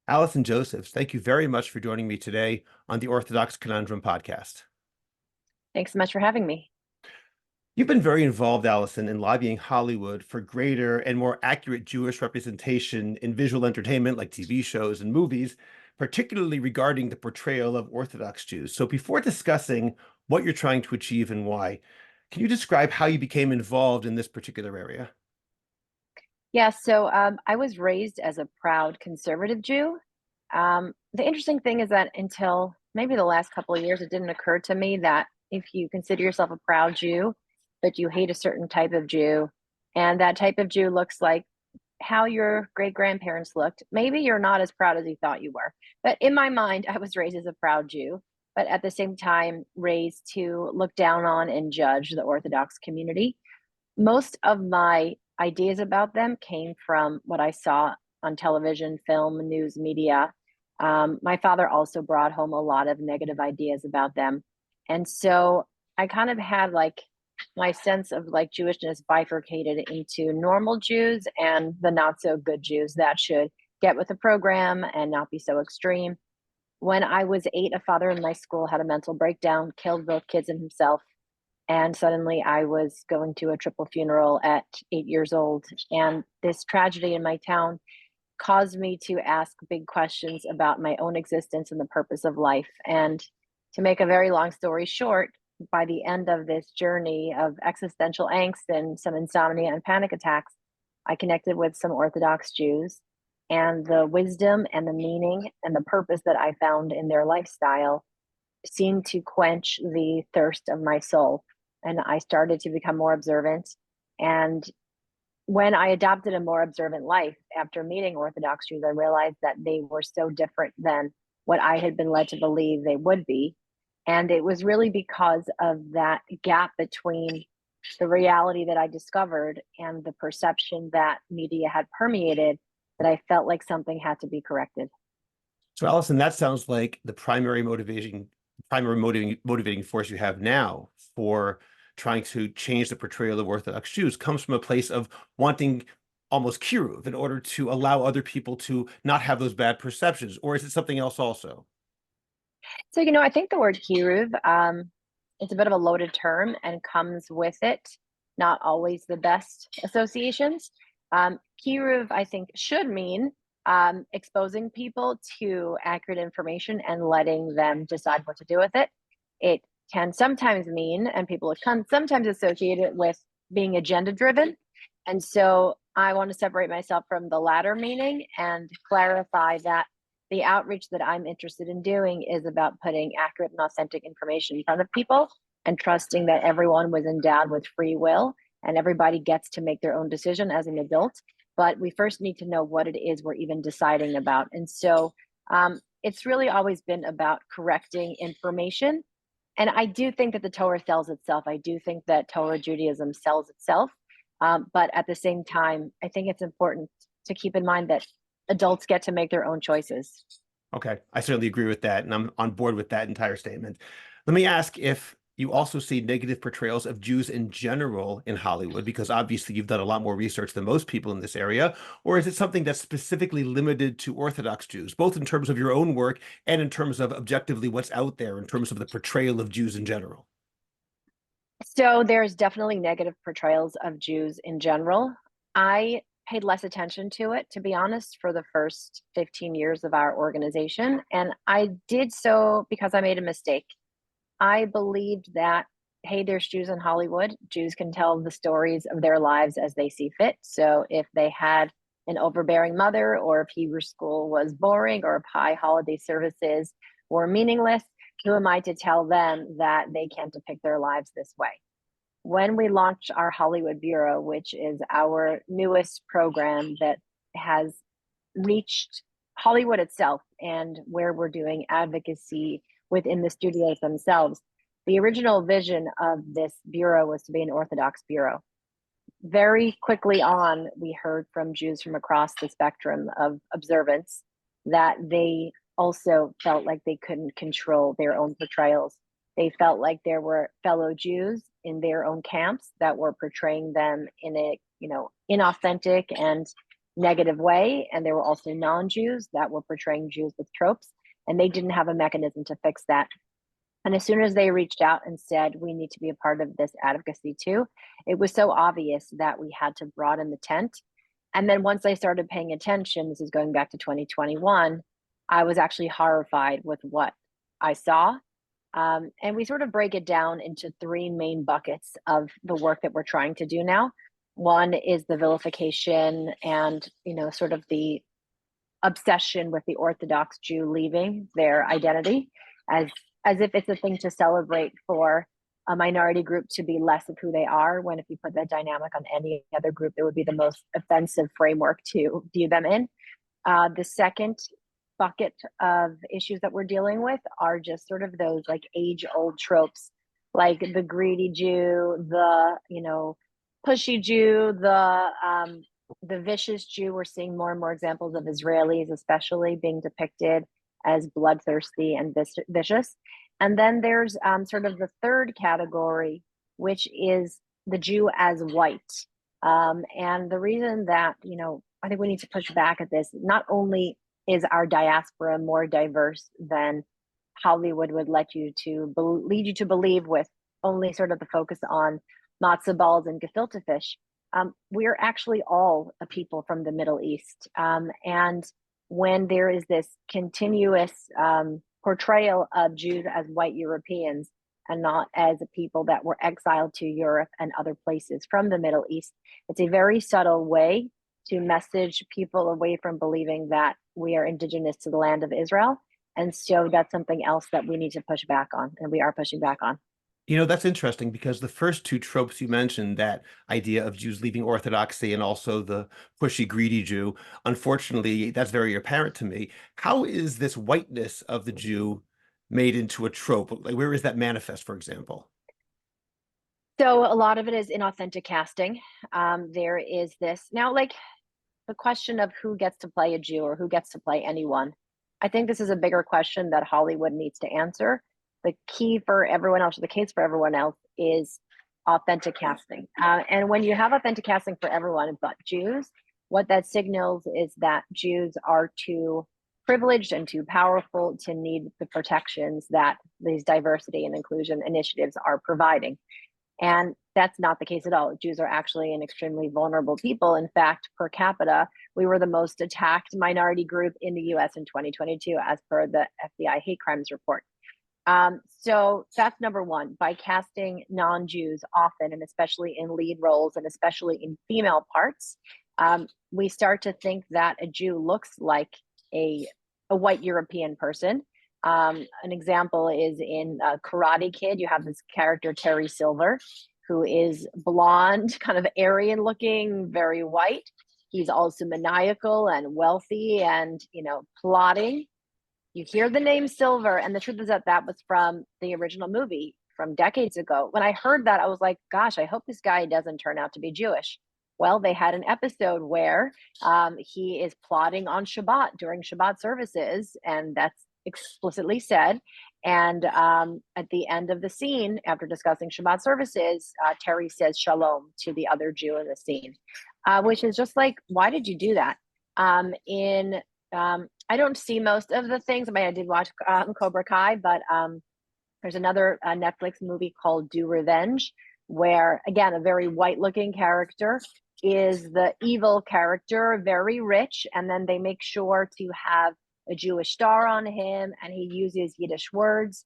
Allison Josephs, thank you very much for joining me today on the Orthodox Conundrum podcast. Thanks so much for having me. You've been very involved, Allison, in lobbying Hollywood for greater and more accurate Jewish representation in visual entertainment like TV shows and movies, particularly regarding the portrayal of Orthodox Jews. So before discussing what you're trying to achieve and why, can you describe how you became involved in this particular area? I was raised as a proud conservative Jew. The interesting thing is that until maybe the last couple of years, it didn't occur to me that if you consider yourself a proud Jew, but you hate a certain type of Jew, and that type of Jew looks like how your great grandparents looked, maybe you're not as proud as you thought you were. But in my mind, I was raised as a proud Jew, but at the same time, raised to look down on and judge the Orthodox community. Most of my ideas about them came from what I saw on television, film, news, media. My father also brought home a lot of negative ideas about them. And so I kind of had like my sense of like Jewishness bifurcated into normal Jews and the not so good Jews that should get with the program and not be so extreme. When I was 8, a father in my school had a mental breakdown, killed both kids and himself, and suddenly I was going to a triple funeral at 8 years old. And this tragedy in my town caused me to ask big questions about my own existence and the purpose of life. And to make a very long story short, by the end of this journey of existential angst and some insomnia and panic attacks, I connected with some Orthodox Jews, and the wisdom and the meaning and the purpose that I found in their lifestyle seemed to quench the thirst of my soul. And I started to become more observant. And when I adopted a more observant life after meeting Orthodox Jews, I realized that they were so different than what I had been led to believe they would be. And it was really because of that gap between the reality that I discovered and the perception that media had permeated that I felt like something had to be corrected. So, Allison, that sounds like the primary motivating force you have now for trying to change the portrayal of Orthodox Jews comes from a place of wanting almost kiru in order to allow other people to not have those bad perceptions, or is it something else also? I think the word kiruv, it's a bit of a loaded term and comes with it not always the best associations. Kiruv, I think, should mean exposing people to accurate information and letting them decide what to do with it. It can sometimes mean, and people can sometimes associate it with being agenda driven. And so I want to separate myself from the latter meaning and clarify that the outreach that I'm interested in doing is about putting accurate and authentic information in front of people and trusting that everyone was endowed with free will and everybody gets to make their own decision as an adult. But we first need to know what it is we're even deciding about. And so it's really always been about correcting information. And I do think that the Torah sells itself. I do think that Torah Judaism sells itself. But at the same time, I think it's important to keep in mind that adults get to make their own choices. Okay, I certainly agree with that, and I'm on board with that entire statement. Let me ask if you also see negative portrayals of Jews in general in Hollywood, because obviously you've done a lot more research than most people in this area, or is it something that's specifically limited to Orthodox Jews, both in terms of your own work and in terms of objectively what's out there in terms of the portrayal of Jews in general? So there's definitely negative portrayals of Jews in general. I paid less attention to it, to be honest, for the first 15 years of our organization. And I did so because I made a mistake. I believed that, hey, there's Jews in Hollywood. Jews can tell the stories of their lives as they see fit. So if they had an overbearing mother, or if Hebrew school was boring, or if high holiday services were meaningless, who am I to tell them that they can't depict their lives this way? When we launched our Hollywood Bureau, which is our newest program that has reached Hollywood itself and where we're doing advocacy within the studios themselves, the original vision of this bureau was to be an Orthodox bureau. Very quickly on, we heard from Jews from across the spectrum of observance that they also felt like they couldn't control their own portrayals. They felt like there were fellow Jews in their own camps that were portraying them in a, inauthentic and negative way. And there were also non-Jews that were portraying Jews with tropes, and they didn't have a mechanism to fix that. And as soon as they reached out and said, we need to be a part of this advocacy too, it was so obvious that we had to broaden the tent. And then once I started paying attention, this is going back to 2021, I was actually horrified with what I saw. And we sort of break it down into three main buckets of the work that we're trying to do now. One is the vilification and, sort of the obsession with the Orthodox Jew leaving their identity as if it's a thing to celebrate for a minority group to be less of who they are, when if you put that dynamic on any other group, it would be the most offensive framework to view them in. The second bucket of issues that we're dealing with are just sort of those like age-old tropes, like the greedy Jew, the pushy Jew, the vicious Jew. We're seeing more and more examples of Israelis, especially, being depicted as bloodthirsty and vicious. And then there's sort of the third category, which is the Jew as white. And the reason that, I think we need to push back at this, not only is our diaspora more diverse than Hollywood would lead you to believe, with only sort of the focus on matzo balls and gefilte fish. We're actually all a people from the Middle East. And when there is this continuous portrayal of Jews as white Europeans and not as a people that were exiled to Europe and other places from the Middle East, it's a very subtle way to message people away from believing that we are indigenous to the land of Israel. And so that's something else that we need to push back on, and we are pushing back on. That's interesting because the first two tropes you mentioned, that idea of Jews leaving Orthodoxy and also the pushy, greedy Jew, unfortunately, that's very apparent to me. How is this whiteness of the Jew made into a trope? Like, where is that manifest, for example? So a lot of it is inauthentic casting. There is this now, like the question of who gets to play a Jew or who gets to play anyone. I think this is a bigger question that Hollywood needs to answer. The key for everyone else, the case for everyone else, is authentic casting. And when you have authentic casting for everyone but Jews, what that signals is that Jews are too privileged and too powerful to need the protections that these diversity and inclusion initiatives are providing. And that's not the case at all. Jews are actually an extremely vulnerable people. In fact, per capita, we were the most attacked minority group in the US in 2022, as per the FBI hate crimes report. So that's number one. By casting non-Jews often, and especially in lead roles and especially in female parts, we start to think that a Jew looks like a white European person. An example is in Karate Kid. You have this character, Terry Silver, who is blonde, kind of Aryan looking, very white. He's also maniacal and wealthy and, plotting. You hear the name Silver, and the truth is that that was from the original movie from decades ago. When I heard that, I was like, gosh, I hope this guy doesn't turn out to be Jewish. Well, they had an episode where he is plotting on Shabbat during Shabbat services, and that's explicitly said. And at the end of the scene, after discussing Shabbat services, Terry says shalom to the other Jew in the scene, which is just like, why did you do that? I don't see most of the things. I mean, I did watch Cobra Kai, but there's another Netflix movie called Do Revenge, where, again, a very white-looking character is the evil character, very rich, and then they make sure to have a Jewish star on him, and he uses Yiddish words.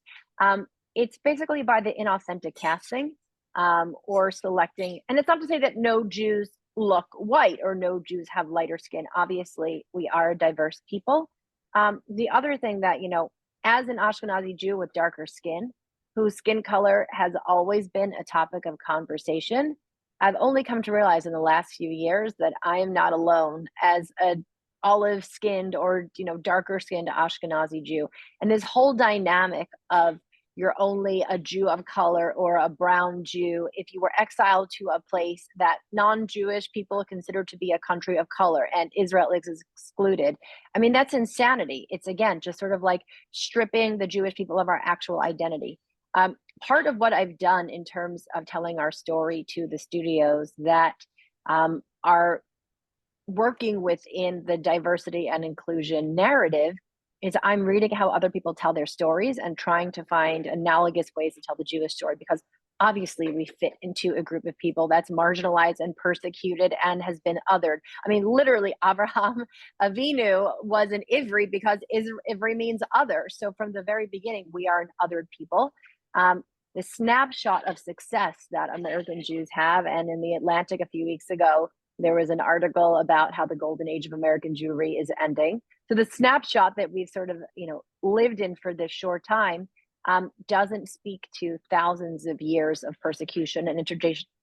It's basically by the inauthentic casting or selecting, and it's not to say that no Jews look white or no Jews have lighter skin. Obviously, we are a diverse people. The other thing that, as an Ashkenazi Jew with darker skin, whose skin color has always been a topic of conversation, I've only come to realize in the last few years that I am not alone as a olive skinned or, darker skinned Ashkenazi Jew. And this whole dynamic of you're only a Jew of color or a brown Jew if you were exiled to a place that non-Jewish people consider to be a country of color and Israel is excluded. I mean, that's insanity. It's, again, just sort of like stripping the Jewish people of our actual identity. Part of what I've done in terms of telling our story to the studios that are working within the diversity and inclusion narrative is I'm reading how other people tell their stories and trying to find analogous ways to tell the Jewish story, because obviously we fit into a group of people that's marginalized and persecuted and has been othered. I mean, literally, Avraham Avinu was an Ivri because Ivri means other. So from the very beginning, we are an othered people. The snapshot of success that American Jews have, and in the Atlantic a few weeks ago, there was an article about how the golden age of American Jewry is ending. So the snapshot that we've sort of, lived in for this short time doesn't speak to thousands of years of persecution and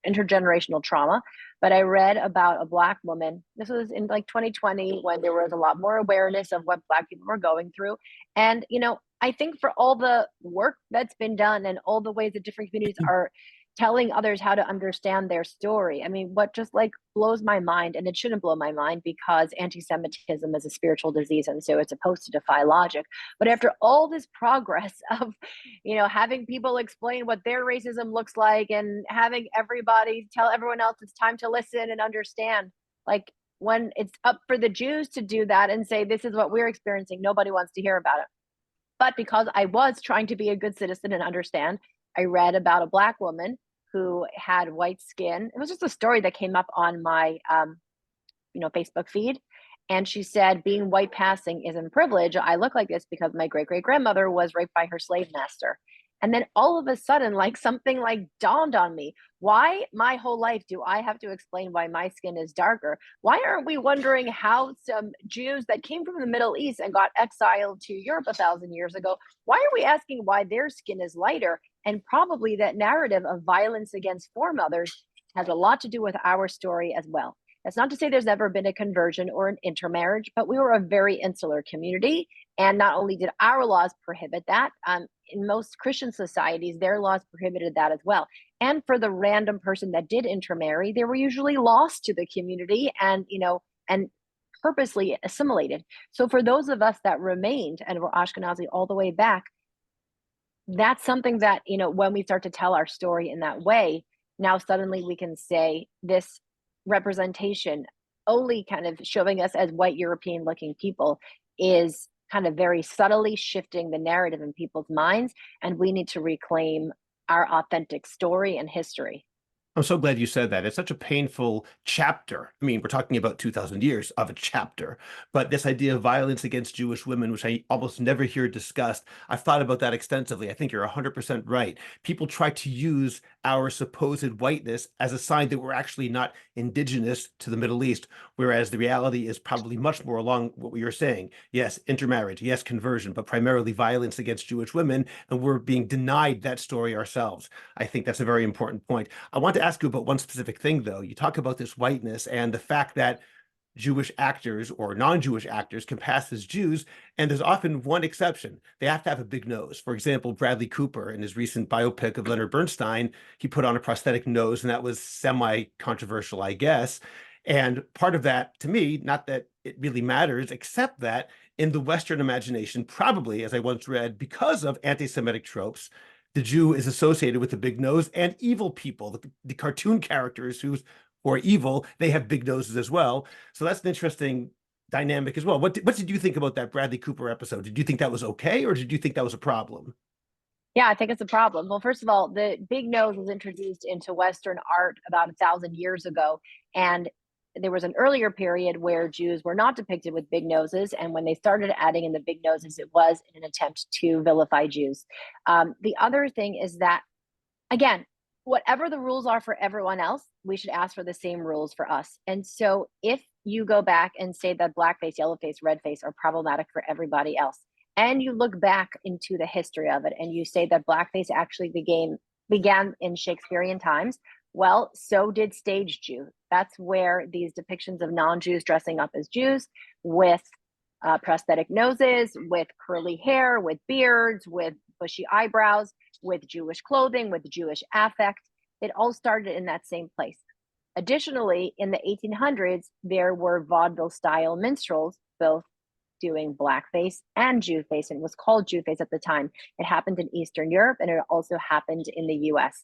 intergenerational trauma. But I read about a Black woman. This was in like 2020 when there was a lot more awareness of what Black people were going through. And, I think for all the work that's been done and all the ways that different communities are telling others how to understand their story. I mean, what just like blows my mind, and it shouldn't blow my mind because anti-Semitism is a spiritual disease, and so it's supposed to defy logic. But after all this progress of, having people explain what their racism looks like and having everybody tell everyone else it's time to listen and understand, like when it's up for the Jews to do that and say, this is what we're experiencing, nobody wants to hear about it. But because I was trying to be a good citizen and understand, I read about a Black woman who had white skin. It was just a story that came up on my, Facebook feed. And she said, being white passing isn't privilege. I look like this because my great great grandmother was raped by her slave master. And then all of a sudden, like something like dawned on me. Why my whole life do I have to explain why my skin is darker? Why aren't we wondering how some Jews that came from the Middle East and got exiled to Europe 1,000 years ago, why are we asking why their skin is lighter? And probably that narrative of violence against foremothers has a lot to do with our story as well. That's not to say there's never been a conversion or an intermarriage, but we were a very insular community. And not only did our laws prohibit that, in most Christian societies, their laws prohibited that as well. And for the random person that did intermarry, they were usually lost to the community and, and purposely assimilated. So for those of us that remained and were Ashkenazi all the way back, that's something that, when we start to tell our story in that way, now suddenly we can say this representation only kind of showing us as white European looking people is kind of very subtly shifting the narrative in people's minds. And we need to reclaim our authentic story and history. I'm so glad you said that. It's such a painful chapter. I mean, we're talking about 2,000 years of a chapter, but this idea of violence against Jewish women, which I almost never hear discussed, I've thought about that extensively. I think you're 100% right. People try to use our supposed whiteness as a sign that we're actually not indigenous to the Middle East, whereas the reality is probably much more along what we were saying. Yes, intermarriage, yes, conversion, but primarily violence against Jewish women, and we're being denied that story ourselves. I think that's a very important point. I want to ask you about one specific thing, though. You talk about this whiteness and the fact that Jewish actors or non-Jewish actors can pass as Jews, and there's often one exception. They have to have a big nose. For example, Bradley Cooper, in his recent biopic of Leonard Bernstein, he put on a prosthetic nose, and that was semi-controversial, I guess. And part of that, to me, not that it really matters, except that in the Western imagination, probably, as I once read, because of anti-Semitic tropes, the Jew is associated with the big nose, and evil people, the cartoon characters who are evil, they have big noses as well. So that's an interesting dynamic as well. What did you think about that Bradley Cooper episode? Did you think that was okay, or did you think that was a problem? Yeah, I think it's a problem. Well, first of all, the big nose was introduced into Western art about 1,000 years ago. And there was an earlier period where Jews were not depicted with big noses. And when they started adding in the big noses, it was in an attempt to vilify Jews. The other thing is that, again, whatever the rules are for everyone else, we should ask for the same rules for us. And so if you go back and say that blackface, yellowface, redface are problematic for everybody else, and you look back into the history of it and you say that blackface actually began in Shakespearean times, well, so did stage Jew. That's where these depictions of non-Jews dressing up as Jews with prosthetic noses, with curly hair, with beards, with bushy eyebrows, with Jewish clothing, with Jewish affect, it all started in that same place. Additionally, in the 1800s, there were vaudeville-style minstrels, both doing blackface and Jewface, and it was called Jewface at the time. It happened in Eastern Europe, and it also happened in the US.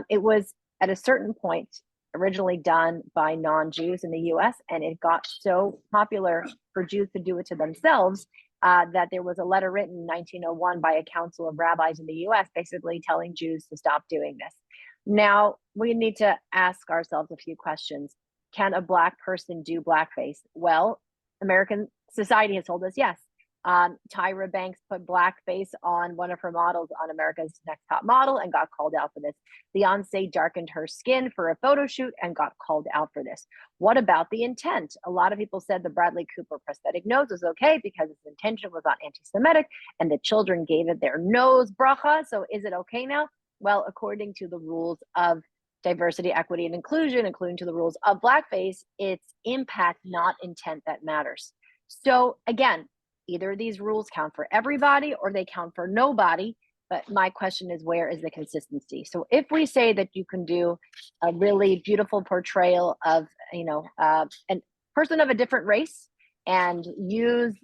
It was at a certain point originally done by non-Jews in the US, and it got so popular for Jews to do it to themselves that there was a letter written in 1901 by a council of rabbis in the US basically telling Jews to stop doing this. Now, we need to ask ourselves a few questions. Can a Black person do blackface? Well, American society has told us yes. Tyra Banks put blackface on one of her models on America's Next Top Model and got called out for this. Beyonce darkened her skin for a photo shoot and got called out for this. What about the intent? A lot of people said the Bradley Cooper prosthetic nose was okay because its intention was not anti-Semitic and the children gave it their nose bracha. So is it okay now? Well, according to the rules of diversity, equity, and inclusion, including to the rules of blackface, it's impact, not intent, that matters. So again, either these rules count for everybody or they count for nobody. But my question is, where is the consistency? So if we say that you can do a really beautiful portrayal of, a person of a different race and use,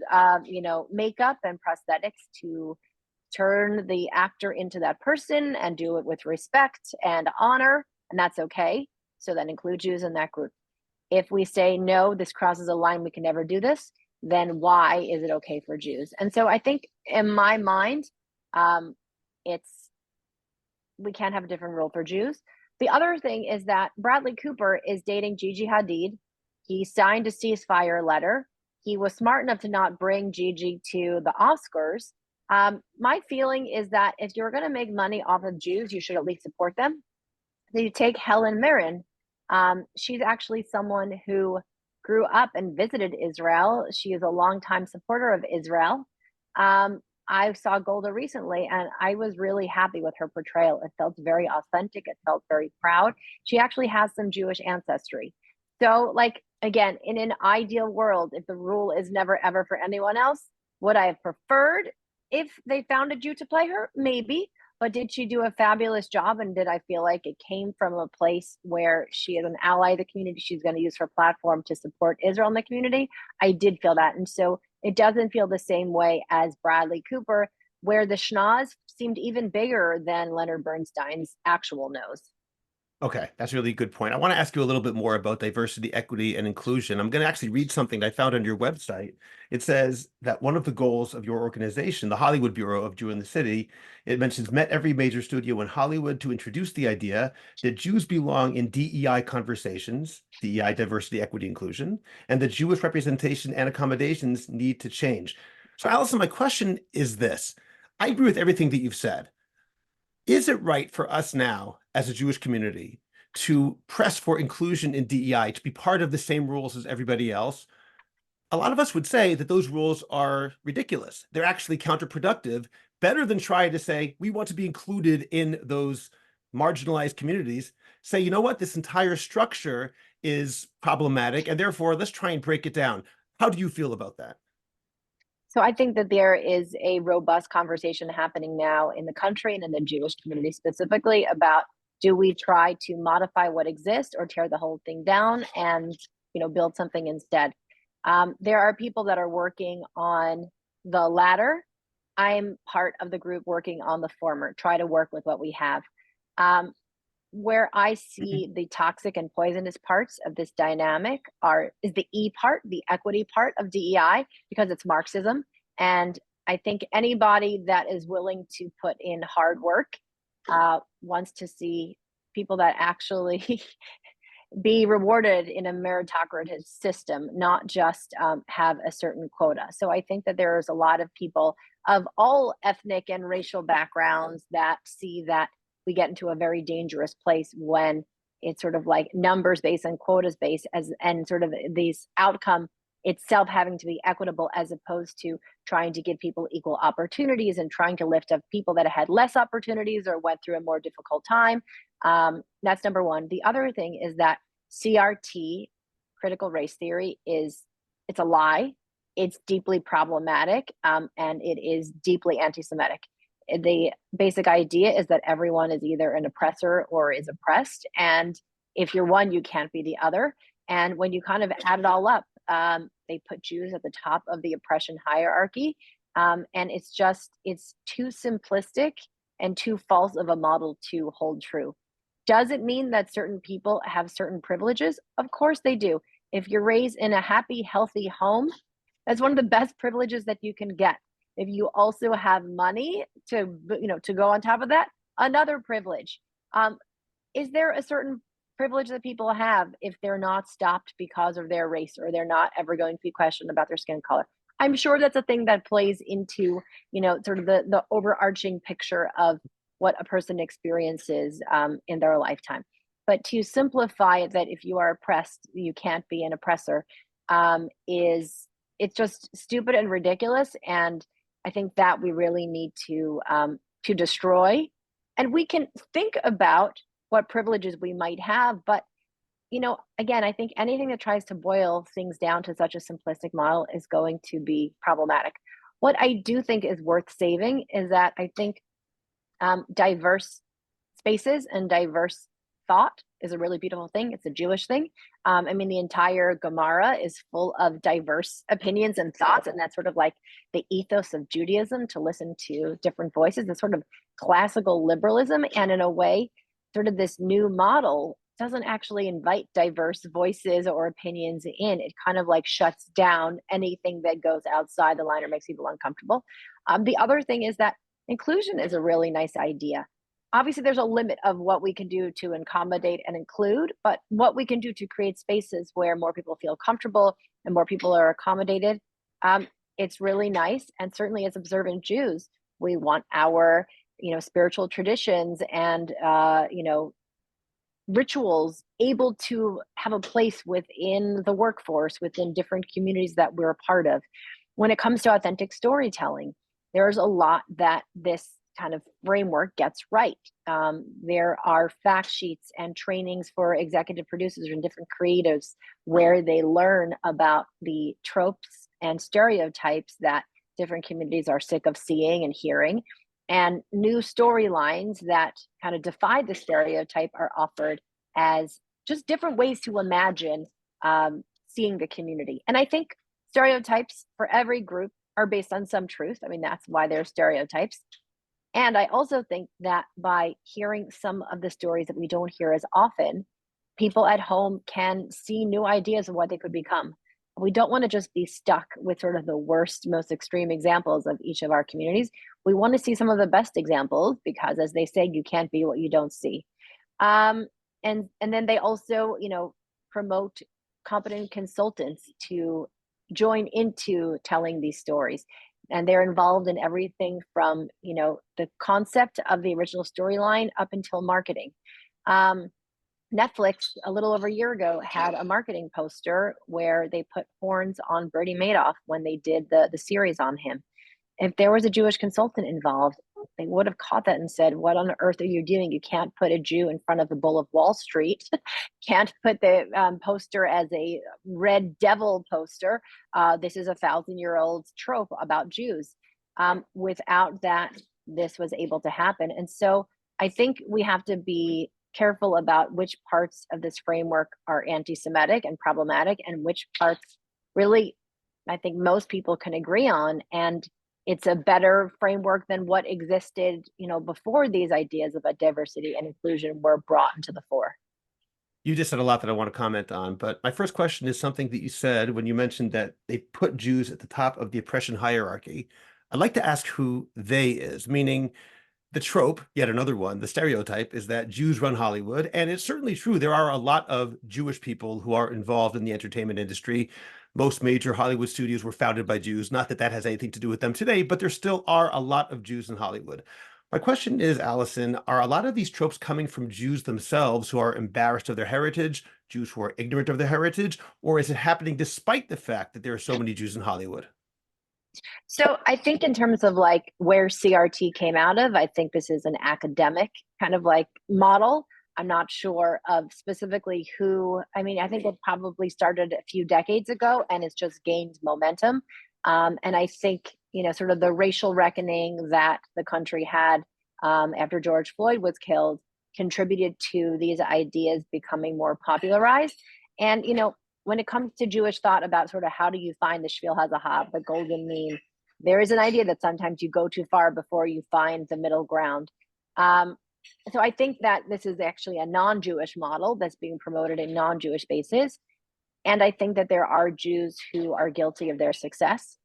makeup and prosthetics to turn the actor into that person and do it with respect and honor, and that's okay. So then include Jews in that group. If we say, no, this crosses a line, we can never do this, then why is it okay for Jews? And so I think in my mind, we can't have a different rule for Jews. The other thing is that Bradley Cooper is dating Gigi Hadid. He signed a ceasefire letter. He was smart enough to not bring Gigi to the Oscars. My feeling is that if you're going to make money off of Jews, you should at least support them. So you take Helen Mirren. She's actually someone who grew up and visited Israel. She is a longtime supporter of Israel. I saw Golda recently and I was really happy with her portrayal. It felt very authentic. It felt very proud. She actually has some Jewish ancestry. So again, in an ideal world, if the rule is never ever for anyone else, would I have preferred if they found a Jew to play her? Maybe. But did she do a fabulous job? And did I feel like it came from a place where she is an ally of the community? She's going to use her platform to support Israel in the community. I did feel that. And so it doesn't feel the same way as Bradley Cooper, where the schnoz seemed even bigger than Leonard Bernstein's actual nose. Okay, that's a really good point. I want to ask you a little bit more about diversity, equity, and inclusion. I'm going to actually read something I found on your website. It says that one of the goals of your organization, the Hollywood Bureau of Jew in the City, it mentions met every major studio in Hollywood to introduce the idea that Jews belong in DEI conversations, DEI, diversity, equity, inclusion, and that Jewish representation and accommodations need to change. So, Allison, my question is this. I agree with everything that you've said. Is it right for us now as a Jewish community to press for inclusion in DEI, to be part of the same rules as everybody else? A lot of us would say that those rules are ridiculous. They're actually counterproductive, better than try to say, we want to be included in those marginalized communities. Say, you know what, this entire structure is problematic, and therefore let's try and break it down. How do you feel about that? So I think that there is a robust conversation happening now in the country and in the Jewish community specifically about, do we try to modify what exists or tear the whole thing down and build something instead? There are people that are working on the latter. I'm part of the group working on the former, try to work with what we have. Where I see the toxic and poisonous parts of this dynamic is the E part, the equity part of DEI, because it's Marxism. And I think anybody that is willing to put in hard work wants to see people that actually be rewarded in a meritocratic system, not just have a certain quota. So I think that there's a lot of people of all ethnic and racial backgrounds that see that we get into a very dangerous place when it's sort of like numbers based and quotas based, and sort of these outcome itself having to be equitable, as opposed to trying to give people equal opportunities and trying to lift up people that had less opportunities or went through a more difficult time. That's number one. The other thing is that CRT, critical race theory, it's a lie. It's deeply problematic, and it is deeply anti-Semitic. The basic idea is that everyone is either an oppressor or is oppressed. And if you're one, you can't be the other. And when you kind of add it all up, they put Jews at the top of the oppression hierarchy. And it's too simplistic and too false of a model to hold true. Does it mean that certain people have certain privileges? Of course they do. If you're raised in a happy, healthy home, that's one of the best privileges that you can get. If you also have money to, to go on top of that, another privilege. Is there a certain privilege that people have if they're not stopped because of their race, or they're not ever going to be questioned about their skin color? I'm sure that's a thing that plays into, sort of the overarching picture of what a person experiences in their lifetime. But to simplify it, that if you are oppressed, you can't be an oppressor, is it's just stupid and ridiculous. And I think that we really need to destroy. And we can think about what privileges we might have, but again, I think anything that tries to boil things down to such a simplistic model is going to be problematic. What I do think is worth saving is that I think diverse spaces and diverse thought is a really beautiful thing. It's a Jewish thing. I mean, the entire Gemara is full of diverse opinions and thoughts, and that's sort of like the ethos of Judaism, to listen to different voices. It's sort of classical liberalism, and in a way, sort of this new model doesn't actually invite diverse voices or opinions in. It kind of like shuts down anything that goes outside the line or makes people uncomfortable. The other thing is that inclusion is a really nice idea. Obviously, there's a limit of what we can do to accommodate and include, but what we can do to create spaces where more people feel comfortable and more people are accommodated, it's really nice. And certainly as observant Jews, we want our spiritual traditions and rituals able to have a place within the workforce, within different communities that we're a part of. When it comes to authentic storytelling, there's a lot that this kind of framework gets right. There are fact sheets and trainings for executive producers and different creatives where they learn about the tropes and stereotypes that different communities are sick of seeing and hearing. And new storylines that kind of defy the stereotype are offered as just different ways to imagine seeing the community. And I think stereotypes for every group are based on some truth. I mean, that's why they're stereotypes. And I also think that by hearing some of the stories that we don't hear as often, people at home can see new ideas of what they could become. We don't want to just be stuck with sort of the worst, most extreme examples of each of our communities. We want to see some of the best examples because, as they say, you can't be what you don't see. And then they also, promote competent consultants to join into telling these stories. And they're involved in everything from, the concept of the original storyline up until marketing. Netflix, a little over a year ago, had a marketing poster where they put horns on Bernie Madoff when they did the series on him. If there was a Jewish consultant involved, they would have caught that and said, what on earth are you doing? You can't put a Jew in front of the Bull of Wall Street. Can't put the poster as a red devil poster. This is a 1,000-year-old trope about Jews. Without that, this was able to happen. And so I think we have to be careful about which parts of this framework are anti-Semitic and problematic, and which parts really, I think most people can agree on. And it's a better framework than what existed, before these ideas of diversity and inclusion were brought into the fore. You just said a lot that I want to comment on, but my first question is something that you said when you mentioned that they put Jews at the top of the oppression hierarchy. I'd like to ask who they is, meaning the trope, yet another one, the stereotype, is that Jews run Hollywood. And it's certainly true. There are a lot of Jewish people who are involved in the entertainment industry. Most major Hollywood studios were founded by Jews. Not that that has anything to do with them today, but there still are a lot of Jews in Hollywood. My question is, Allison, are a lot of these tropes coming from Jews themselves who are embarrassed of their heritage, Jews who are ignorant of their heritage, or is it happening despite the fact that there are so many Jews in Hollywood? So I think in terms of like where CRT came out of, I think this is an academic kind of like model. I'm not sure of specifically who. I mean, I think it probably started a few decades ago and it's just gained momentum. And I think, sort of the racial reckoning that the country had after George Floyd was killed contributed to these ideas becoming more popularized. And, when it comes to Jewish thought about sort of how do you find the Shvil HaZahav, the golden mean, there is an idea that sometimes you go too far before you find the middle ground. So I think that this is actually a non-Jewish model that's being promoted in non-Jewish spaces. And I think that there are Jews who are guilty of their success.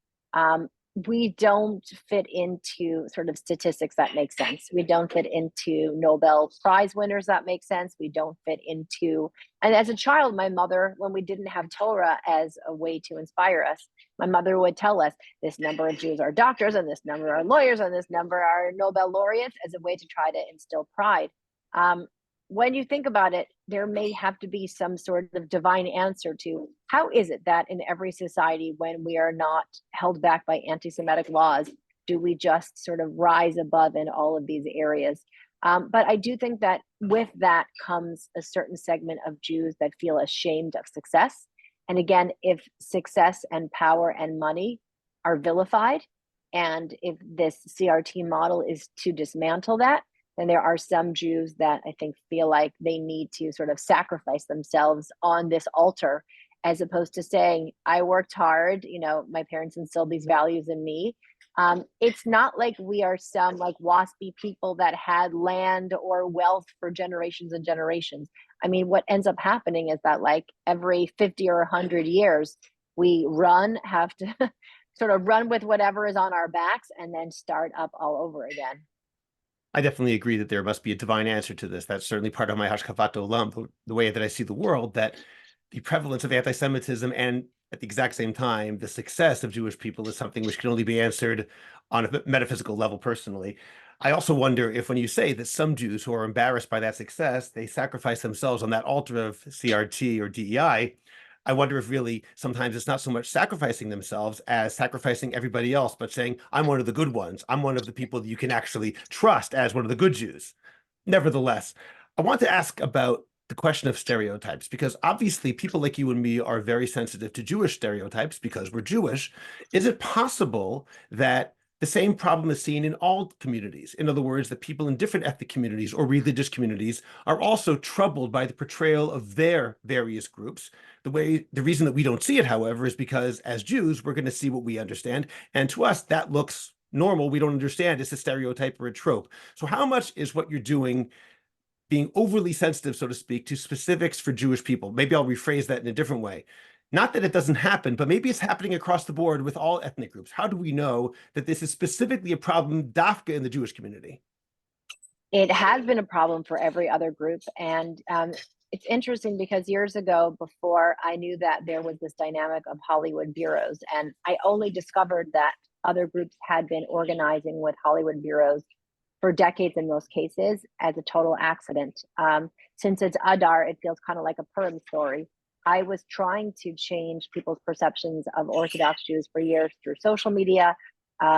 We don't fit into sort of statistics that make sense. We don't fit into Nobel Prize winners that make sense. We don't fit into, and as a child, my mother, when we didn't have Torah as a way to inspire us, my mother would tell us this number of Jews are doctors and this number are lawyers and this number are Nobel laureates as a way to try to instill pride. Um, when you think about it, there may have to be some sort of divine answer to how is it that in every society, when we are not held back by anti-Semitic laws, do we just sort of rise above in all of these areas? But I do think that with that comes a certain segment of Jews that feel ashamed of success. And again, if success and power and money are vilified, and if this CRT model is to dismantle that, and there are some Jews that I think feel like they need to sort of sacrifice themselves on this altar, as opposed to saying, I worked hard, my parents instilled these values in me. It's not like we are some like waspy people that had land or wealth for generations and generations. I mean, what ends up happening is that like every 50 or 100 years, we have to sort of run with whatever is on our backs and then start up all over again. I definitely agree that there must be a divine answer to this. That's certainly part of my hashkavat olam, the way that I see the world, that the prevalence of anti-Semitism and at the exact same time, the success of Jewish people is something which can only be answered on a metaphysical level personally. I also wonder if when you say that some Jews who are embarrassed by that success, they sacrifice themselves on that altar of CRT or DEI, I wonder if really sometimes it's not so much sacrificing themselves as sacrificing everybody else, but saying, I'm one of the good ones. I'm one of the people that you can actually trust as one of the good Jews. Nevertheless, I want to ask about the question of stereotypes, because obviously people like you and me are very sensitive to Jewish stereotypes because we're Jewish. Is it possible that the same problem is seen in all communities? In other words, that people in different ethnic communities or religious communities are also troubled by the portrayal of their various groups. The reason that we don't see it, however, is because as Jews, we're going to see what we understand. And to us, that looks normal. We don't understand it's a stereotype or a trope. So how much is what you're doing being overly sensitive, so to speak, to specifics for Jewish people? Maybe I'll rephrase that in a different way. Not that it doesn't happen, but maybe it's happening across the board with all ethnic groups. How do we know that this is specifically a problem dafka in the Jewish community? It has been a problem for every other group. And it's interesting because years ago, before I knew that there was this dynamic of Hollywood bureaus, and I only discovered that other groups had been organizing with Hollywood bureaus for decades in most cases as a total accident. Since it's Adar, it feels kind of like a Purim story. I was trying to change people's perceptions of Orthodox Jews for years through social media,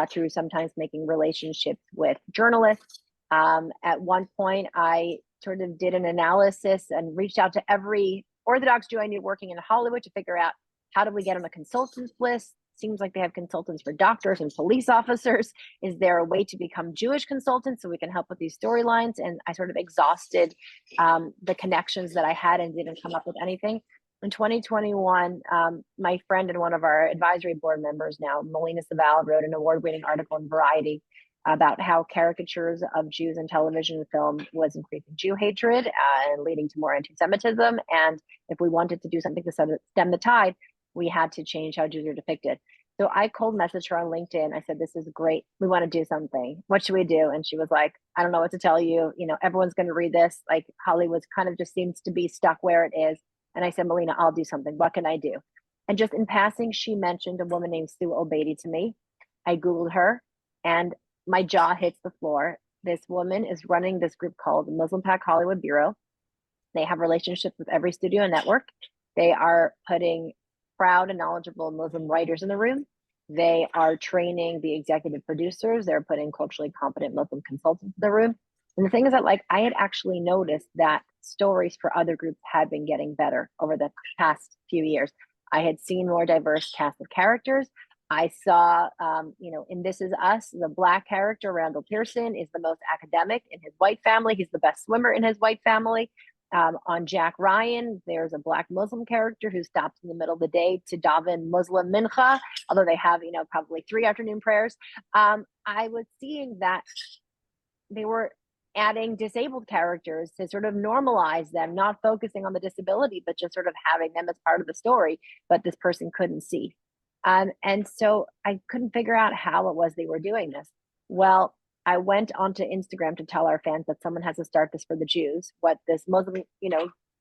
through sometimes making relationships with journalists. At one point, I sort of did an analysis and reached out to every Orthodox Jew I knew working in Hollywood to figure out how do we get on a consultants list. Seems like they have consultants for doctors and police officers. Is there a way to become Jewish consultants so we can help with these storylines? And I sort of exhausted the connections that I had and didn't come up with anything. In 2021, my friend and one of our advisory board members now, Melina Saval, wrote an award-winning article in Variety about how caricatures of Jews in television and film was increasing Jew hatred and leading to more anti-Semitism. And if we wanted to do something to stem the tide, we had to change how Jews are depicted. So I cold messaged her on LinkedIn. I said, this is great. We want to do something. What should we do? And she was like, I don't know what to tell you. Everyone's going to read this. Like Hollywood kind of just seems to be stuck where it is. And I said, Melina, I'll do something. What can I do? And just in passing, she mentioned a woman named Sue Obeidi to me. I Googled her and my jaw hits the floor. This woman is running this group called Muslim Pack Hollywood Bureau. They have relationships with every studio and network. They are putting proud and knowledgeable Muslim writers in the room. They are training the executive producers. They're putting culturally competent Muslim consultants in the room. And the thing is that I had actually noticed that stories for other groups had been getting better over the past few years. I had seen more diverse cast of characters. I saw, in This Is Us, the Black character, Randall Pearson, is the most academic in his white family. He's the best swimmer in his white family. On Jack Ryan, there's a Black Muslim character who stops in the middle of the day to daven Muslim mincha, although they have, probably 3 afternoon prayers. I was seeing that they were adding disabled characters to sort of normalize them, not focusing on the disability, but just sort of having them as part of the story, but this person couldn't see. And so I couldn't figure out how it was they were doing this. Well, I went onto Instagram to tell our fans that someone has to start this for the Jews, what this Muslim,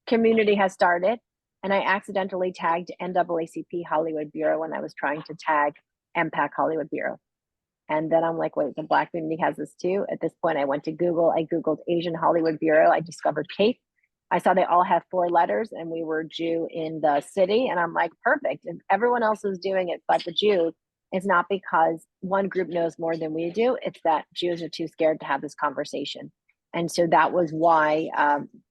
community has started. And I accidentally tagged NAACP Hollywood Bureau when I was trying to tag MPAC Hollywood Bureau. And then I'm like, wait, the Black community has this too. At this point, I went to Google. I Googled Asian Hollywood Bureau. I discovered CAPE. I saw they all have 4 letters and we were Jew in the city. And I'm like, perfect. If everyone else is doing it but the Jews, it's not because one group knows more than we do. It's that Jews are too scared to have this conversation. And so that was why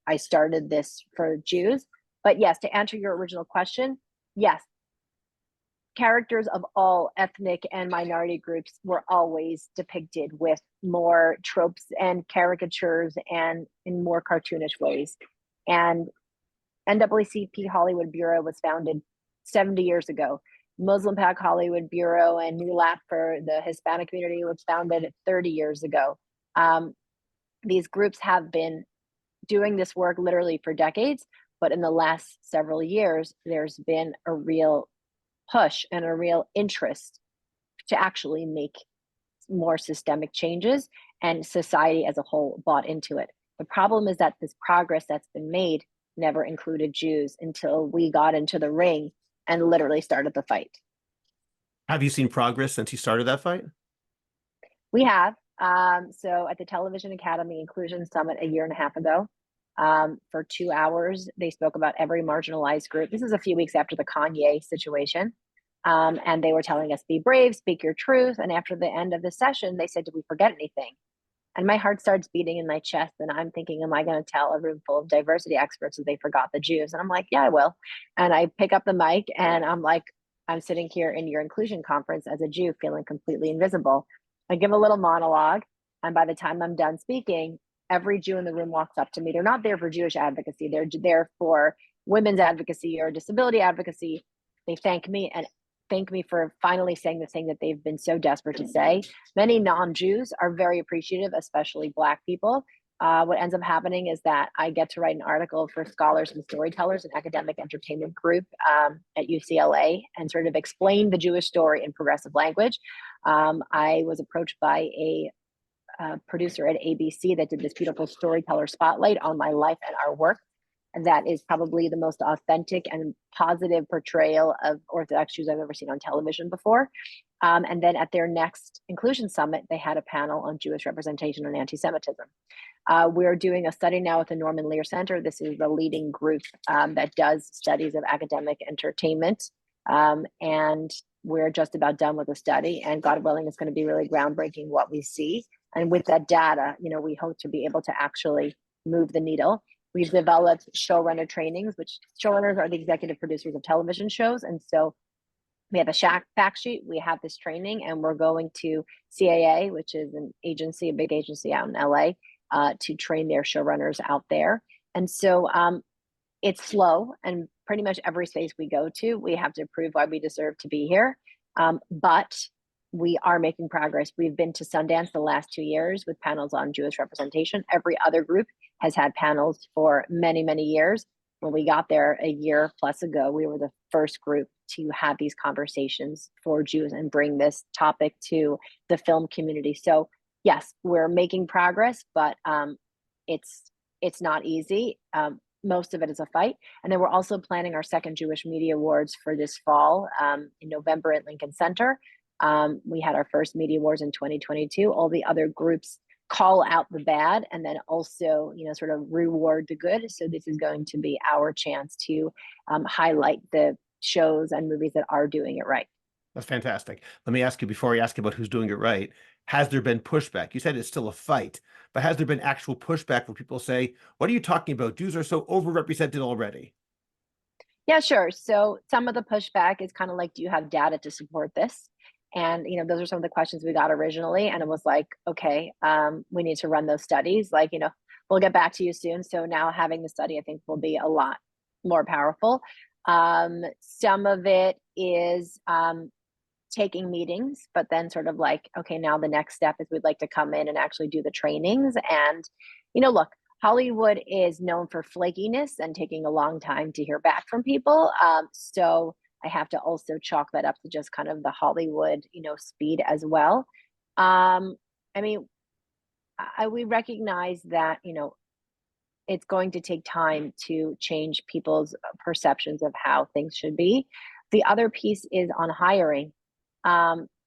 I started this for Jews. But yes, to answer your original question, yes, characters of all ethnic and minority groups were always depicted with more tropes and caricatures and in more cartoonish ways. And NAACP Hollywood Bureau was founded 70 years ago. Muslim Pac Hollywood Bureau and New Lap for the Hispanic community was founded 30 years ago. These groups have been doing this work literally for decades, but in the last several years, there's been a real push and a real interest to actually make more systemic changes, and society as a whole bought into it. The problem is that this progress that's been made never included Jews until we got into the ring and literally started the fight. Have you seen progress since you started that fight? We have. So at the Television Academy Inclusion Summit a year and a half ago, for 2 hours, they spoke about every marginalized group. This is a few weeks after the Kanye situation. And they were telling us, be brave, speak your truth. And after the end of the session, they said, did we forget anything? And my heart starts beating in my chest. And I'm thinking, am I going to tell a room full of diversity experts that they forgot the Jews? And I'm like, yeah, I will. And I pick up the mic and I'm like, I'm sitting here in your inclusion conference as a Jew feeling completely invisible. I give a little monologue. And by the time I'm done speaking, every Jew in the room walks up to me. They're not there for Jewish advocacy. They're there for women's advocacy or disability advocacy. They thank me and thank me for finally saying the thing that they've been so desperate to say. Many non-Jews are very appreciative, especially Black people. What ends up happening is that I get to write an article for Scholars and Storytellers, an academic entertainment group at UCLA, and sort of explain the Jewish story in progressive language. I was approached by a producer at ABC that did this beautiful storyteller spotlight on my life and our work. And that is probably the most authentic and positive portrayal of Orthodox Jews I've ever seen on television before. And then at their next Inclusion Summit, they had a panel on Jewish representation and anti-Semitism. We're doing a study now at the Norman Lear Center. This is the leading group that does studies of academic entertainment. And we're just about done with the study. And God willing, it's going to be really groundbreaking what we see. And with that data, we hope to be able to actually move the needle. We've developed showrunner trainings, which showrunners are the executive producers of television shows. And so we have a fact sheet, we have this training, and we're going to CAA, which is an agency, a big agency out in LA, to train their showrunners out there. And so it's slow, and pretty much every space we go to, we have to prove why we deserve to be here. But we are making progress. We've been to Sundance the last 2 years with panels on Jewish representation. Every other group has had panels for many, many years. When we got there a year plus ago, we were the first group to have these conversations for Jews and bring this topic to the film community. So yes, we're making progress, but it's not easy. Most of it is a fight. And then we're also planning our second Jewish Media Awards for this fall in November at Lincoln Center. We had our first Media Awards in 2022. All the other groups call out the bad and then also, sort of reward the good. So this is going to be our chance to highlight the shows and movies that are doing it right. That's fantastic. Let me ask you, before I ask you about who's doing it right, has there been pushback? You said it's still a fight, but has there been actual pushback where people say, what are you talking about? Jews are so overrepresented already. Yeah, sure. So some of the pushback is kind of like, do you have data to support this? And, those are some of the questions we got originally. And it was like, okay, we need to run those studies. We'll get back to you soon. So now having the study, I think, will be a lot more powerful. Some of it is taking meetings, but then sort of like, okay, now the next step is we'd like to come in and actually do the trainings. And, look, Hollywood is known for flakiness and taking a long time to hear back from people. So I have to also chalk that up to just kind of the Hollywood, speed as well. Um, I mean, we recognize that, it's going to take time to change people's perceptions of how things should be. The other piece is on hiring.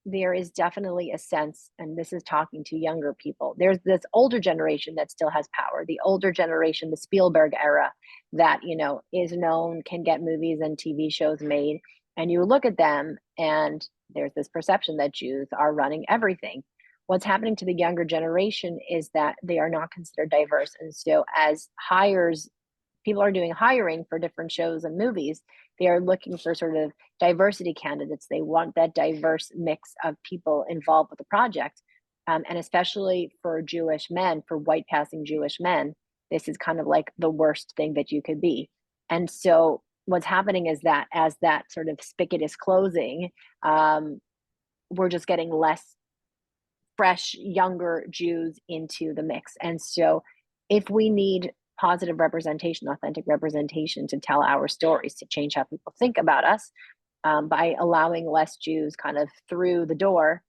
There is definitely a sense, and this is talking to younger people, there's this older generation that still has power, the older generation, the Spielberg era, that, is known, can get movies and TV shows made. And you look at them, and there's this perception that Jews are running everything. What's happening to the younger generation is that they are not considered diverse. And so, as hires, people are doing hiring for different shows and movies, they are looking for sort of diversity candidates. They want that diverse mix of people involved with the project. And especially for Jewish men, for white passing Jewish men, this is kind of like the worst thing that you could be. And so, what's happening is that as that sort of spigot is closing, we're just getting less fresh, younger Jews into the mix. And so, if we need positive representation, authentic representation to tell our stories, to change how people think about us, by allowing less Jews kind of through the door,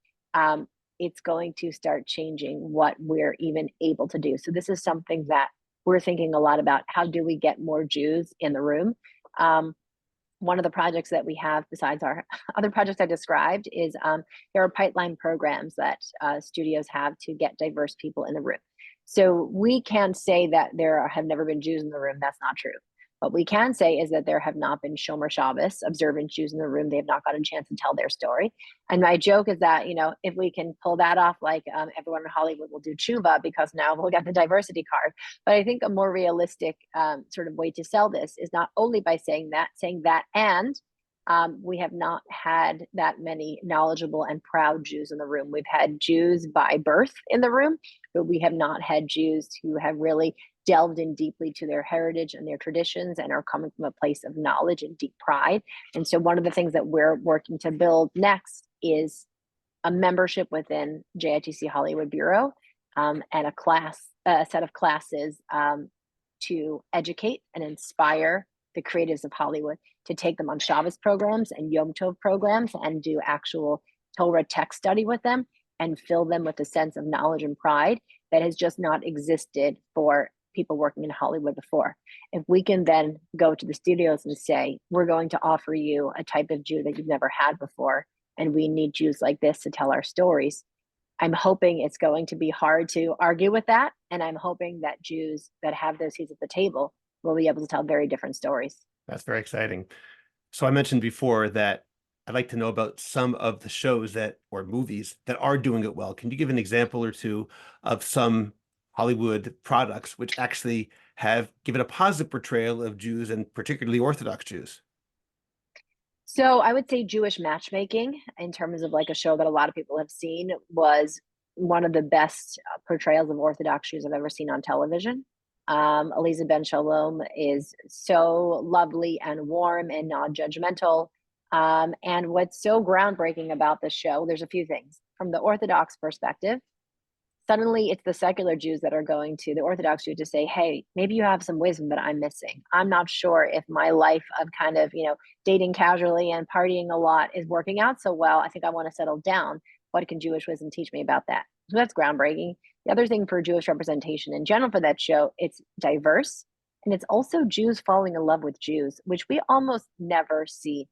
it's going to start changing what we're even able to do. So, this is something that we're thinking a lot about. How do we get more Jews in the room? One of the projects that we have, besides our other projects I described, is there are pipeline programs that studios have to get diverse people in the room. So we can't say that there have never been Jews in the room. That's not true. What we can say is that there have not been Shomer Shabbos, observant Jews in the room. They have not gotten a chance to tell their story. And my joke is that, if we can pull that off, like everyone in Hollywood will do tshuva, because now we'll get the diversity card. But I think a more realistic sort of way to sell this is not only by saying that, and we have not had that many knowledgeable and proud Jews in the room. We've had Jews by birth in the room, but we have not had Jews who have really delved in deeply to their heritage and their traditions and are coming from a place of knowledge and deep pride. And so one of the things that we're working to build next is a membership within JITC Hollywood Bureau, and a set of classes to educate and inspire the creatives of Hollywood, to take them on Shabbos programs and Yom Tov programs and do actual Torah text study with them and fill them with a sense of knowledge and pride that has just not existed for people working in Hollywood before. If we can then go to the studios and say, we're going to offer you a type of Jew that you've never had before, and we need Jews like this to tell our stories, I'm hoping it's going to be hard to argue with that. And I'm hoping that Jews that have those seats at the table will be able to tell very different stories. That's very exciting. So I mentioned before that I'd like to know about some of the shows or movies that are doing it well. Can you give an example or two of some Hollywood products which actually have given a positive portrayal of Jews, and particularly Orthodox Jews? So I would say Jewish Matchmaking, in terms of like a show that a lot of people have seen, was one of the best portrayals of Orthodox Jews I've ever seen on television. Eliza Ben Shalom is so lovely and warm and non-judgmental. And what's so groundbreaking about the show, there's a few things. From the Orthodox perspective, suddenly it's the secular Jews that are going to the Orthodox Jew to say, hey, maybe you have some wisdom that I'm missing. I'm not sure if my life of kind of, dating casually and partying a lot is working out so well. I think I want to settle down. What can Jewish wisdom teach me about that? So that's groundbreaking. The other thing for Jewish representation in general for that show, it's diverse. And it's also Jews falling in love with Jews, which we almost never see.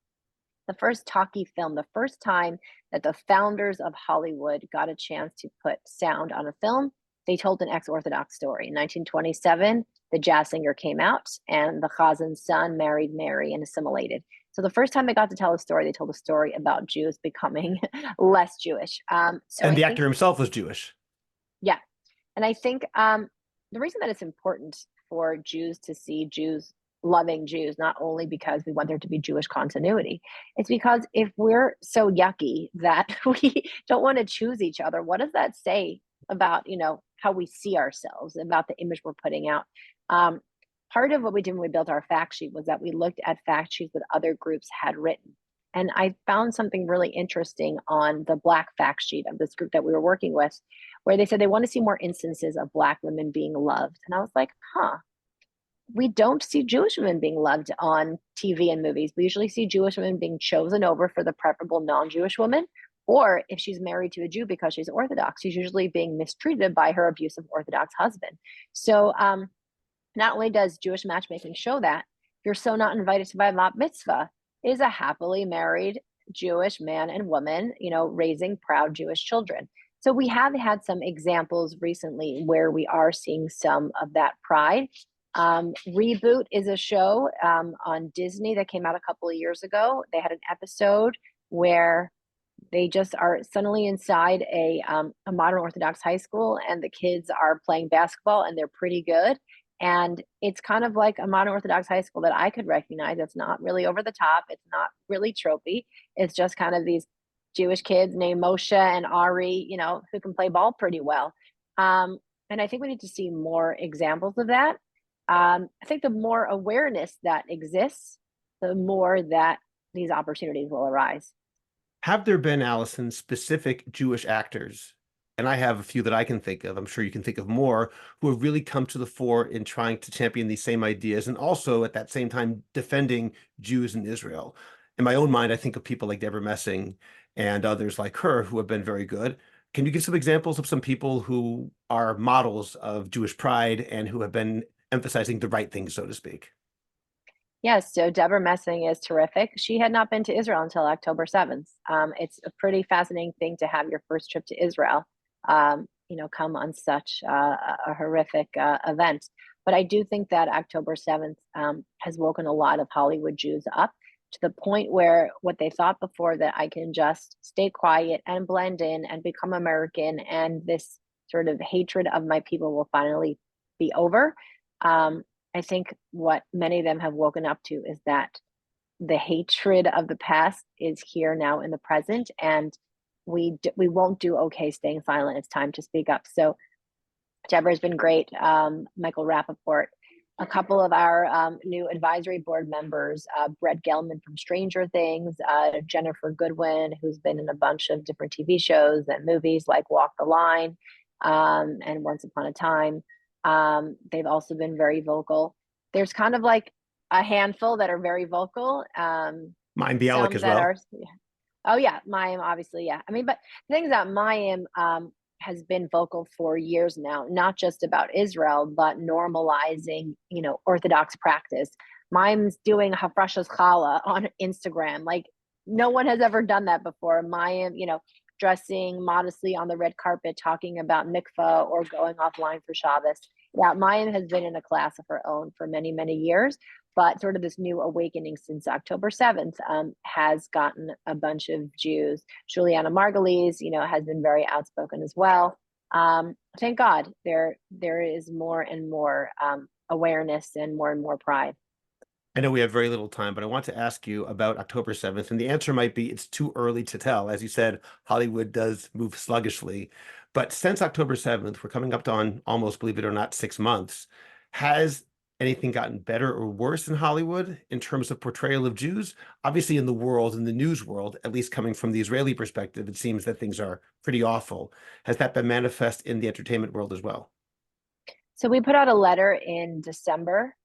The first talkie film, the first time that the founders of Hollywood got a chance to put sound on a film, they told an ex-Orthodox story. In 1927, the jazz singer came out and the Chazan's son married Mary and assimilated. So the first time they got to tell a story, they told a story about Jews becoming less Jewish. So And I the think, actor himself was Jewish. yeah. And I think the reason that it's important for Jews to see Jews loving Jews, not only because we want there to be Jewish continuity, it's because if we're so yucky that we don't want to choose each other, what does that say about, how we see ourselves, about the image we're putting out? Part of what we did when we built our fact sheet was that we looked at fact sheets that other groups had written. And I found something really interesting on the Black fact sheet of this group that we were working with, where they said they want to see more instances of Black women being loved. And I was like, huh, we don't see Jewish women being loved on TV and movies. We usually see Jewish women being chosen over for the preferable non-Jewish woman. Or if she's married to a Jew because she's Orthodox, she's usually being mistreated by her abusive Orthodox husband. So not only does Jewish matchmaking show that, you're so not invited to my bat mitzvah is a happily married Jewish man and woman, raising proud Jewish children. So we have had some examples recently where we are seeing some of that pride. Reboot is a show on Disney that came out a couple of years ago. They had an episode where they just are suddenly inside a modern Orthodox high school, and the kids are playing basketball, and they're pretty good. And it's kind of like a modern Orthodox high school that I could recognize. It's not really over the top. It's not really tropey. It's just kind of these Jewish kids named Moshe and Ari, who can play ball pretty well. And I think we need to see more examples of that. I think the more awareness that exists, the more that these opportunities will arise. Have there been, Allison, specific Jewish actors, and I have a few that I can think of, I'm sure you can think of more, who have really come to the fore in trying to champion these same ideas and also at that same time defending Jews in Israel? In my own mind, I think of people like Deborah Messing and others like her who have been very good. Can you give some examples of some people who are models of Jewish pride and who have been emphasizing the right things, so to speak? Yes, so Deborah Messing is terrific. She had not been to Israel until October 7th. It's a pretty fascinating thing to have your first trip to Israel, come on such a horrific event. But I do think that October 7th has woken a lot of Hollywood Jews up to the point where what they thought before, that I can just stay quiet and blend in and become American, and this sort of hatred of my people will finally be over. I think what many of them have woken up to is that the hatred of the past is here now in the present, and we won't do okay staying silent. It's time to speak up. So Deborah's been great. Michael Rappaport, a couple of our new advisory board members, Brett Gelman from Stranger Things, Jennifer Goodwin, who's been in a bunch of different TV shows and movies like Walk the Line and Once Upon a Time. They've also been very vocal. There's kind of like a handful that are very vocal. Mayim Bialik Some as that well. are, oh yeah, Mayim, obviously, yeah. I mean, but the thing is that Mayim has been vocal for years now, not just about Israel, but normalizing, Orthodox practice. Mayim's doing Hafrashas Challah on Instagram. Like, no one has ever done that before. Mayim, dressing modestly on the red carpet, talking about mikvah or going offline for Shabbos. Yeah, Mayim has been in a class of her own for many, many years, but sort of this new awakening since October 7th has gotten a bunch of Jews. Juliana Margulies, has been very outspoken as well. Thank God there is more and more awareness and more pride. I know we have very little time, but I want to ask you about October 7th. And the answer might be it's too early to tell. As you said, Hollywood does move sluggishly. But since October 7th, we're coming up on almost, believe it or not, 6 months. Has anything gotten better or worse in Hollywood in terms of portrayal of Jews? Obviously, in the world, in the news world, at least coming from the Israeli perspective, it seems that things are pretty awful. Has that been manifest in the entertainment world as well? So we put out a letter in December,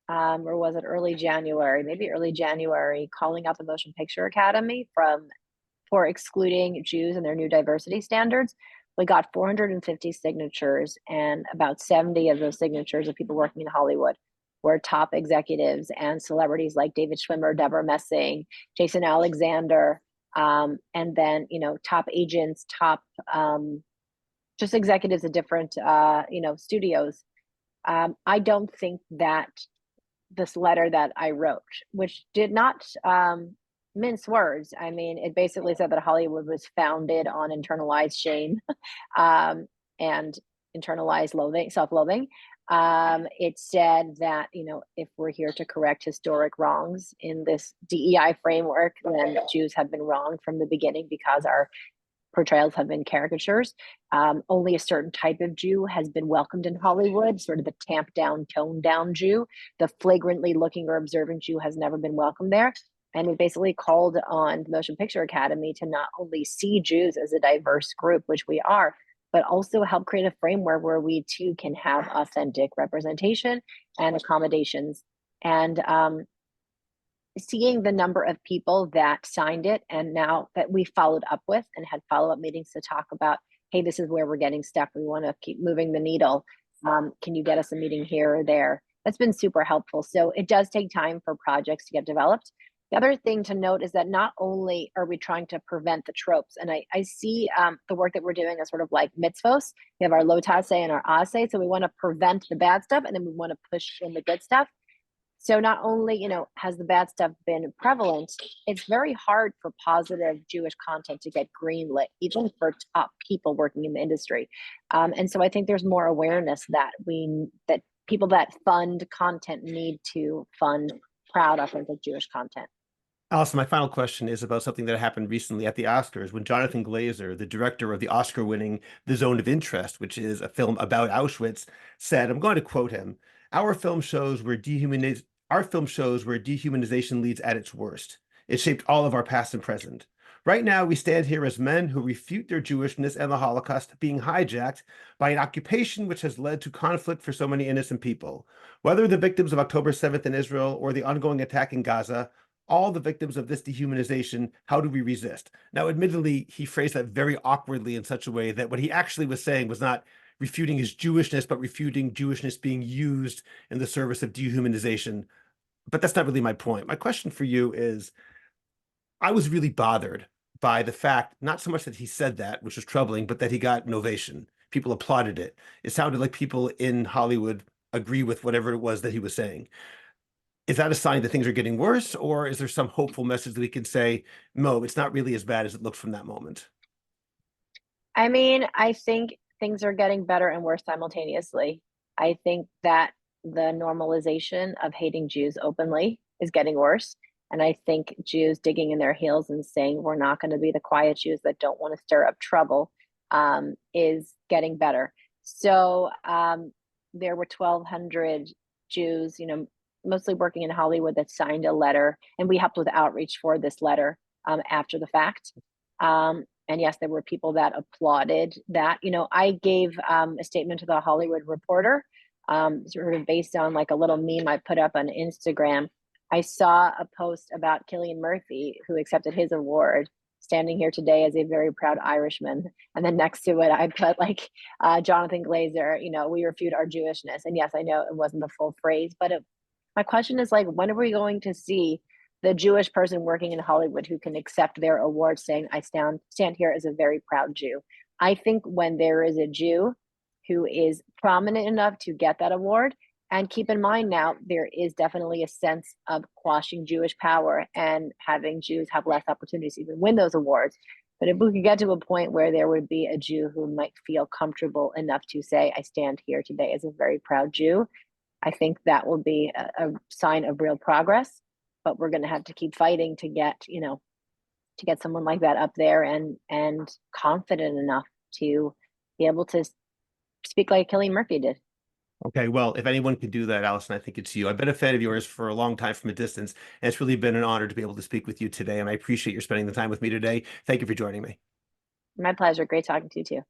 or was it early January, maybe early January, calling out the Motion Picture Academy for excluding Jews and their new diversity standards. We got 450 signatures, and about 70 of those signatures of people working in Hollywood were top executives and celebrities like David Schwimmer, Deborah Messing, Jason Alexander, and then top agents, top just executives of different studios. I don't think that this letter that I wrote, which did not mince words. I mean, it basically said that Hollywood was founded on internalized shame and internalized loathing, self-loathing. It said that, if we're here to correct historic wrongs in this DEI framework, then Jews have been wrong from the beginning because our portrayals have been caricatures. Only a certain type of Jew has been welcomed in Hollywood, sort of the tamped down, toned down Jew. The flagrantly looking or observant Jew has never been welcomed there. And we basically called on the Motion Picture Academy to not only see Jews as a diverse group, which we are, but also help create a framework where we too can have authentic representation and accommodations. And seeing the number of people that signed it, and now that we followed up with and had follow-up meetings to talk about, hey, this is where we're getting stuck. We want to keep moving the needle. Can you get us a meeting here or there? That's been super helpful. So it does take time for projects to get developed. The other thing to note is that not only are we trying to prevent the tropes, and I see the work that we're doing as sort of like mitzvos. We have our lo taseh and our aseh. So we want to prevent the bad stuff, and then we want to push in the good stuff. So not only, has the bad stuff been prevalent, it's very hard for positive Jewish content to get greenlit, even for top people working in the industry. And so I think there's more awareness that people that fund content need to fund proud, authentic Jewish content. Allison, my final question is about something that happened recently at the Oscars when Jonathan Glazer, the director of the Oscar-winning The Zone of Interest, which is a film about Auschwitz, said, I'm going to quote him, our film shows where dehumanization leads at its worst. It shaped all of our past and present. Right now, we stand here as men who refute their Jewishness and the Holocaust being hijacked by an occupation which has led to conflict for so many innocent people. Whether the victims of October 7th in Israel or the ongoing attack in Gaza, all the victims of this dehumanization, how do we resist? Now, admittedly, he phrased that very awkwardly in such a way that what he actually was saying was not refuting his Jewishness, but refuting Jewishness being used in the service of dehumanization. But that's not really my point. My question for you is, I was really bothered by the fact, not so much that he said that, which was troubling, but that he got an ovation. People applauded it. It sounded like people in Hollywood agree with whatever it was that he was saying. Is that a sign that things are getting worse, or is there some hopeful message that we can say, no, it's not really as bad as it looked from that moment? I mean, I think things are getting better and worse simultaneously. I think that the normalization of hating Jews openly is getting worse. And I think Jews digging in their heels and saying, we're not going to be the quiet Jews that don't want to stir up trouble, is getting better. So there were 1,200 Jews, mostly working in Hollywood, that signed a letter. And we helped with outreach for this letter after the fact. And yes, there were people that applauded that. I gave a statement to the Hollywood Reporter, sort of based on like a little meme I put up on Instagram. I saw a post about Cillian Murphy, who accepted his award, standing here today as a very proud Irishman. And then next to it, I put like Jonathan Glazer, we refute our Jewishness. And yes, I know it wasn't the full phrase, but my question is like, when are we going to see the Jewish person working in Hollywood who can accept their award saying, I stand here as a very proud Jew? I think when there is a Jew who is prominent enough to get that award, and keep in mind now, there is definitely a sense of quashing Jewish power and having Jews have less opportunities to even win those awards. But if we could get to a point where there would be a Jew who might feel comfortable enough to say, I stand here today as a very proud Jew, I think that will be a sign of real progress. But we're going to have to keep fighting to get, to get someone like that up there and confident enough to be able to speak like Cillian Murphy did. Okay, well, if anyone could do that, Allison, I think it's you. I've been a fan of yours for a long time from a distance, and it's really been an honor to be able to speak with you today, and I appreciate your spending the time with me today. Thank you for joining me. My pleasure. Great talking to you too.